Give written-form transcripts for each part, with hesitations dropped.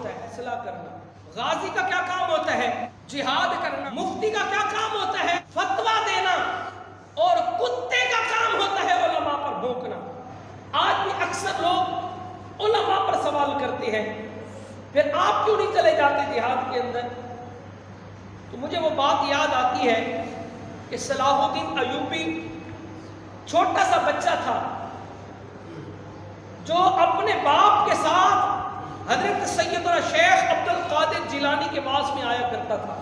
ہوتا ہے؟ اصلاح کرنا۔ غازی کا کیا کام ہوتا ہے؟ جہاد کرنا۔ مفتی کا کیا کام ہوتا ہے؟ فتویٰ دینا۔ اور کتے کا کام ہوتا ہے علماء پر بھونکنا۔ آج بھی اکثر لوگ علماء پر سوال کرتے ہیں، پھر آپ کیوں نہیں چلے جاتے جہاد کے اندر؟ تو مجھے وہ بات یاد آتی ہے کہ صلاح الدین ایوبی چھوٹا سا بچہ تھا جو اپنے باپ کے ساتھ حضرت سیدنا شیخ عبد القادر جیلانی کے پاس میں آیا کرتا تھا،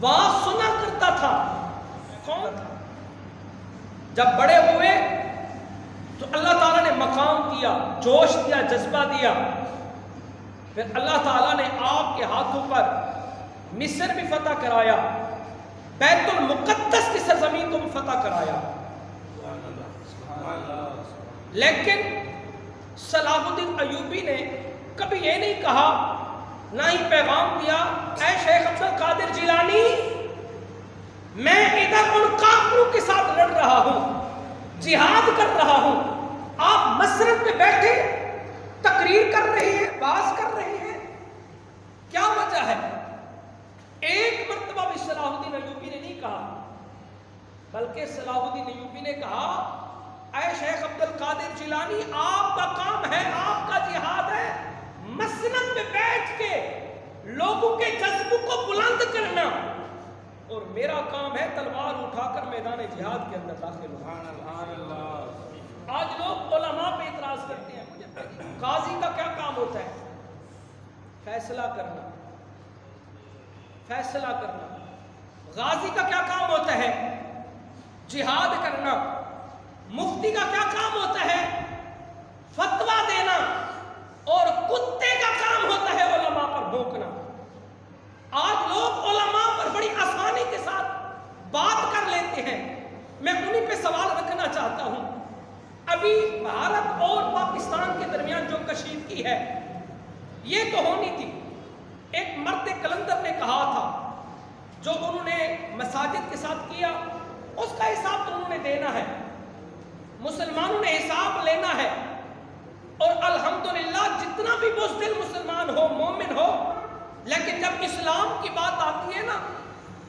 وعظ سنا کرتا تھا۔ کون تھا؟ جب بڑے ہوئے تو اللہ تعالیٰ نے مقام دیا، جوش دیا، جذبہ دیا۔ پھر اللہ تعالیٰ نے آپ کے ہاتھوں پر مصر بھی فتح کرایا، بیت المقدس کی سرزمین کو بھی فتح کرایا۔ لیکن صلاح الدین ایوبی نے کبھی یہ نہیں کہا، نہ ہی پیغام دیا، اے شیخ عبد القادر جیلانی، میں ادھر ان کافروں کے ساتھ لڑ رہا ہوں، جہاد کر رہا ہوں، آپ مسجد پہ بیٹھے تقریر کر رہے ہیں، باز کر رہے ہیں، کیا وجہ ہے؟ ایک مرتبہ بھی صلاح الدین ایوبی نے نہیں کہا، بلکہ صلاح الدین ایوبی نے کہا، اے شیخ عبد القادر جیلانی، آپ کا کام ہے، آپ کا جہاد ہے مسجد میں بیٹھ کے لوگوں کے جذبوں کو بلند کرنا، اور میرا کام ہے تلوار اٹھا کر میدان جہاد کے اندر داخل ہونا۔ آج لوگ علماء پہ اعتراض کرتے ہیں۔ قاضی کا کیا کام ہوتا ہے؟ فیصلہ کرنا، فیصلہ کرنا۔ غازی کا کیا کام ہوتا ہے؟ جہاد کرنا۔ مفتی کا کیا کام ہوتا ہے؟ فتویٰ دینا۔ اور کتے کا کام ہوتا ہے علماء پر بھونکنا۔ آج لوگ علماء پر بڑی آسانی کے ساتھ بات کر لیتے ہیں۔ میں انہی پہ سوال رکھنا چاہتا ہوں، ابھی بھارت اور پاکستان کے درمیان جو کشیدگی ہے یہ تو ہونی تھی۔ ایک مرد کلندر نے کہا تھا، جو انہوں نے مساجد کے ساتھ کیا اس کا حساب تو انہوں نے دینا ہے، مسلمانوں نے حساب لینا ہے، اور الحمدللہ جتنا بھی بزدل مسلمان ہو، مومن ہو، لیکن جب اسلام کی بات آتی ہے نا،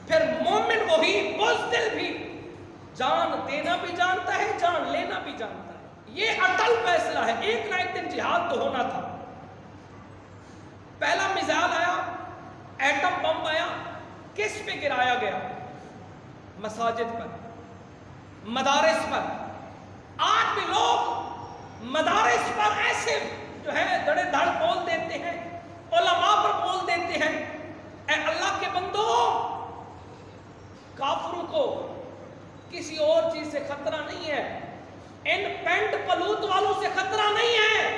پھر مومن وہی، بزدل بھی، جان دینا بھی جانتا ہے، جان لینا بھی جانتا ہے۔ یہ اٹل فیصلہ ہے، ایک نہ ایک دن جہاد تو ہونا تھا۔ پہلا میزائل آیا، ایٹم بم آیا، کس پہ گرایا گیا؟ مساجد پر، مدارس پر۔ آج بھی لوگ مدارس پر ایسے جو ہے دڑے دھڑ بول دیتے ہیں، علماء پر بول دیتے ہیں، اے اللہ کے بندو، کافروں کو کسی اور چیز سے خطرہ نہیں ہے، ان پینٹ پلوت والوں سے خطرہ نہیں ہے۔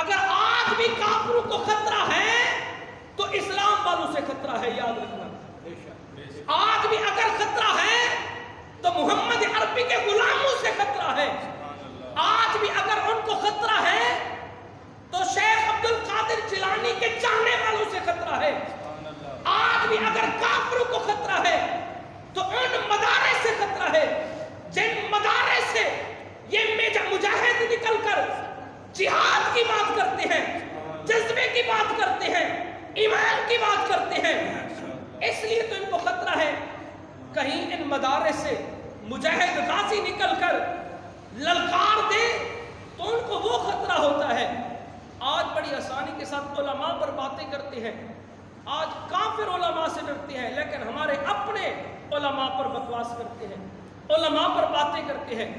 اگر آج بھی کافروں کو خطرہ ہے تو اسلام والوں سے خطرہ ہے، یاد رکھنا۔ آج بھی اگر خطرہ ہے تو محمد عربی کے غلاموں سے خطرہ ہے۔ آج بھی اگر ان کو خطرہ ہے تو شیخ عبد القادر جیلانی کے چاہنے والوں سے خطرہ ہے۔ آج بھی اگر کافروں کو خطرہ ہے تو ان مدارس سے خطرہ ہے، جن مدارس سے یہ مجاہد نکل کر جہاد کی بات کرتے ہیں، جذبے کی بات کرتے ہیں، ایمان کی بات کرتے ہیں۔ اس لیے تو ان کو خطرہ ہے، کہیں ان مدارس سے مجاہد غازی نکل کر للکار دے تو ان کو وہ خطرہ ہوتا ہے۔ آج بڑی آسانی کے ساتھ علماء پر باتیں کرتے ہیں، آج کافر علماء سے ڈرتے ہیں، لیکن ہمارے اپنے علماء پر بکواس کرتے ہیں، علماء پر باتیں کرتے ہیں۔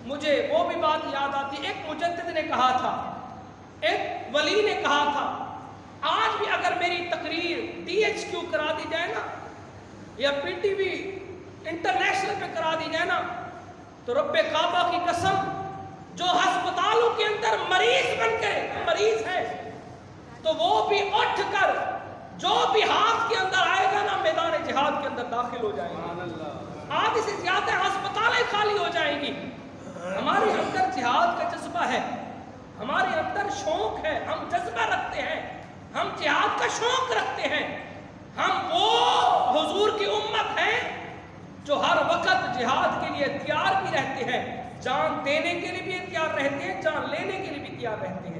مجھے وہ بھی بات یاد آتی، ایک مجدد نے کہا تھا، ایک ولی نے کہا تھا، آج بھی اگر میری تقریر DHQ کرا دی جائے نا، یا PTV انٹرنیشنل پہ کرا دی جائے نا، تو رب کعبہ کی قسم، جو ہسپتالوں کے اندر مریض بن کے مریض ہے، تو وہ بھی اٹھ کر جو بھی ہاتھ کے اندر آئے گا نا، میدان جہاد کے اندر داخل ہو جائے گا۔ آج سے زیادہ ہسپتالیں خالی ہو جائیں گی۔ ہمارے اندر جہاد کا جذبہ ہے، ہمارے اندر شوق ہے، ہم جذبہ رکھتے ہیں، ہم جہاد کا شوق رکھتے ہیں۔ ہم وہ حضور کی امت ہیں جو ہر وقت جہاد کے لیے تیار بھی رہتے ہیں، جان دینے کے لیے بھی تیار رہتے ہیں، جان لینے کے لیے بھی تیار رہتے ہیں۔